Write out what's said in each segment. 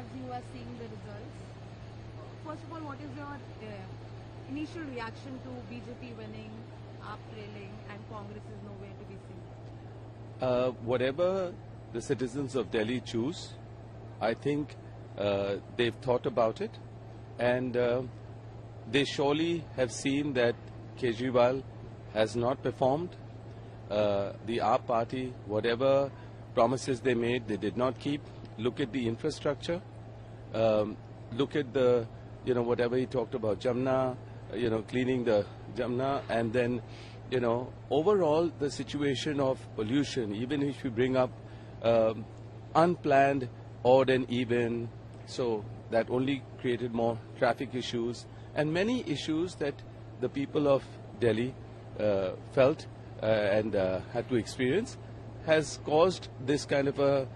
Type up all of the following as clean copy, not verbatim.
as you are seeing the results? First of all, what is your initial reaction to BJP winning, AAP trailing, and Congress is nowhere to be seen? Whatever the citizens of Delhi choose, I think they've thought about it, and they surely have seen that Kejriwal has not performed. The AAP party, whatever promises they made, they did not keep. Look at the infrastructure. Look at the, whatever he talked about, Jamna, cleaning the Jamna, and then, overall the situation of pollution, even if you bring up unplanned, odd and even, so that only created more traffic issues and many issues that the people of Delhi felt and had to experience, has caused this kind of a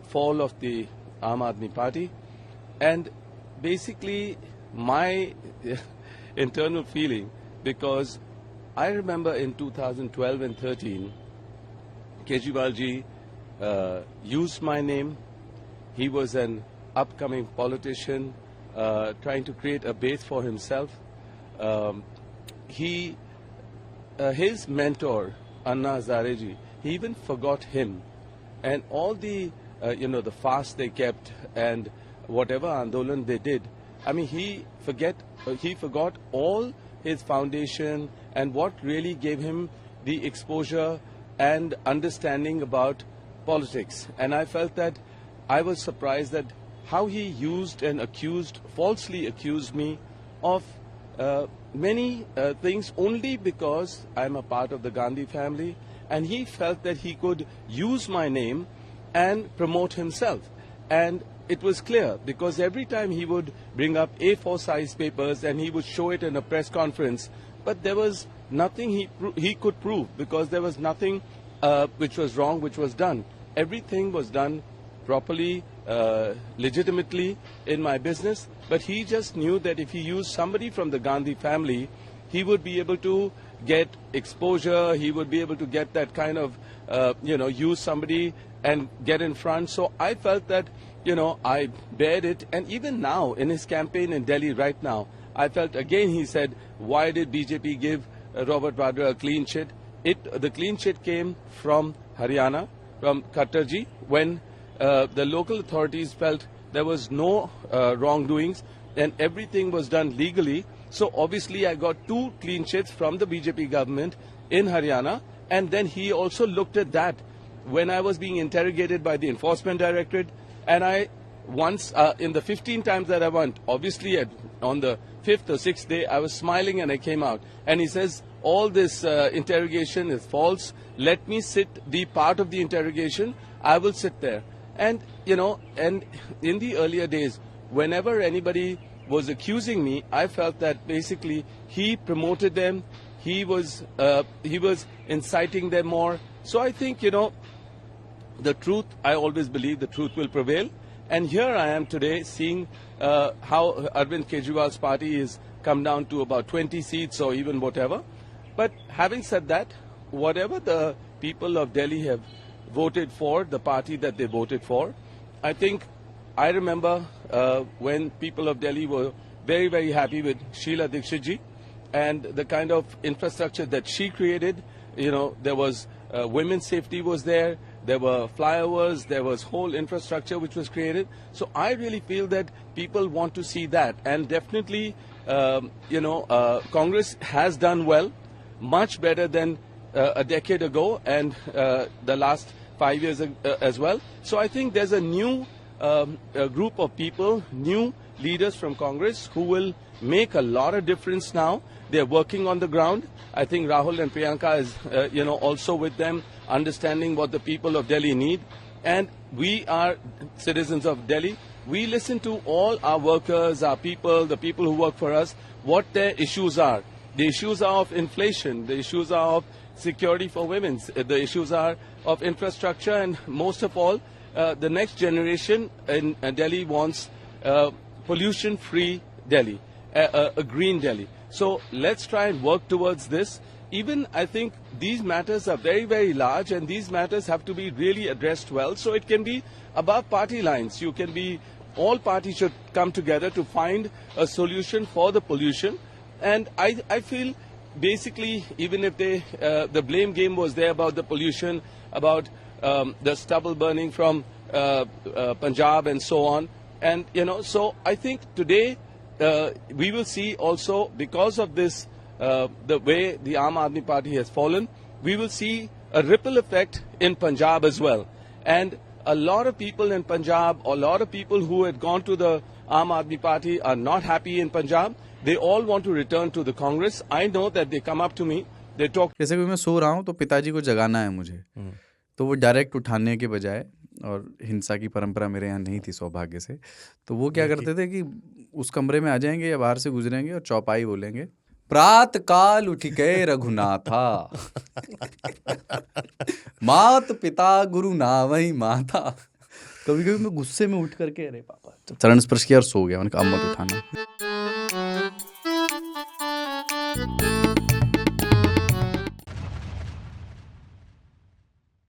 fall of the Aam Aadmi Party. And basically my internal feeling, because I remember in 2012 and 13, Kejriwal ji used my name. He was an upcoming politician trying to create a base for himself. His mentor, Anna Hazare ji, he even forgot him. And all the, the fast they kept and whatever Andolan they did, I mean, he forgot all his foundation and what really gave him the exposure and understanding about politics. And I felt that I was surprised that how he used and falsely accused me of many things only because I'm a part of the Gandhi family, and he felt that he could use my name and promote himself. And it was clear, because every time he would bring up A4 size papers and he would show it in a press conference, but there was nothing he could prove, because there was nothing which was wrong, which was done. Everything was done properly, legitimately in my business, but he just knew that if he used somebody from the Gandhi family, he would be able to get exposure, he would be able to get that kind of, use somebody and get in front. So I felt that, I bared it. And even now, in his campaign in Delhi right now, I felt again he said, why did BJP give Robert Vadra a clean chit? The clean chit came from Haryana, from Khattarji, when the local authorities felt there was no wrongdoings and everything was done legally. So obviously I got 2 clean chits from the BJP government in Haryana, and then he also looked at that when I was being interrogated by the Enforcement Directorate, and I once, in the 15 times that I went, obviously on the 5th or 6th day, I was smiling and I came out. And he says, all this interrogation is false. Let me be part of the interrogation. I will sit there. And, and in the earlier days, whenever anybody was accusing me, I felt that basically he promoted them. He was inciting them more. So I think, the truth, I always believe the truth will prevail. And here I am today seeing how Arvind Kejriwal's party is come down to about 20 seats or even whatever. But having said that, whatever the people of Delhi have voted for, the party that they voted for, I think I remember when people of Delhi were very, very happy with Sheila Dikshit ji and the kind of infrastructure that she created. There was women's safety was there. There were flyovers, there was whole infrastructure which was created. So I really feel that people want to see that. And definitely, Congress has done well, much better than a decade ago and the last 5 years as well. So I think there's a new group of people, new leaders from Congress who will make a lot of difference now. They're working on the ground. I think Rahul and Priyanka is, also with them, understanding what the people of Delhi need. And we are citizens of Delhi. We listen to all our workers, our people, the people who work for us, what their issues are. The issues are of inflation. The issues are of security for women. The issues are of infrastructure. And most of all, the next generation in Delhi wants pollution-free Delhi, a green Delhi. So let's try and work towards this. Even I think these matters are very, very large, and these matters have to be really addressed well. So it can be above party lines. You can be all parties should come together to find a solution for the pollution. And I feel basically, even if the blame game was there about the pollution, about the stubble burning from Punjab and so on, and so I think today we will see also, because of this, the way the Aam Aadmi Party has fallen, we will see a ripple effect in Punjab as well. And a lot of people in Punjab, a lot of people who had gone to the Aam Aadmi Party are not happy in Punjab. They all want to return to the Congress. I know that they come up to me, they talk. जैसे कि मैं सो रहा हूँ तो पिताजी को जगाना है मुझे, तो वो डायरेक्ट उठाने के बजाय, और हिंसा की परंपरा मेरे यहाँ नहीं थी सौभाग्य से, तो वो क्या करते थे कि उस कमरे में आ जाएंगे या बाहर से गुजरेंगे और चौपाई बोलेंगे, प्रात काल उठ के रघुनाथा मात पिता गुरु नावई माता। कभी कभी मैं गुस्से में उठ करके अरे पापा चरण स्पर्श किया और सो गया, मैंने कहा अब मत उठाना।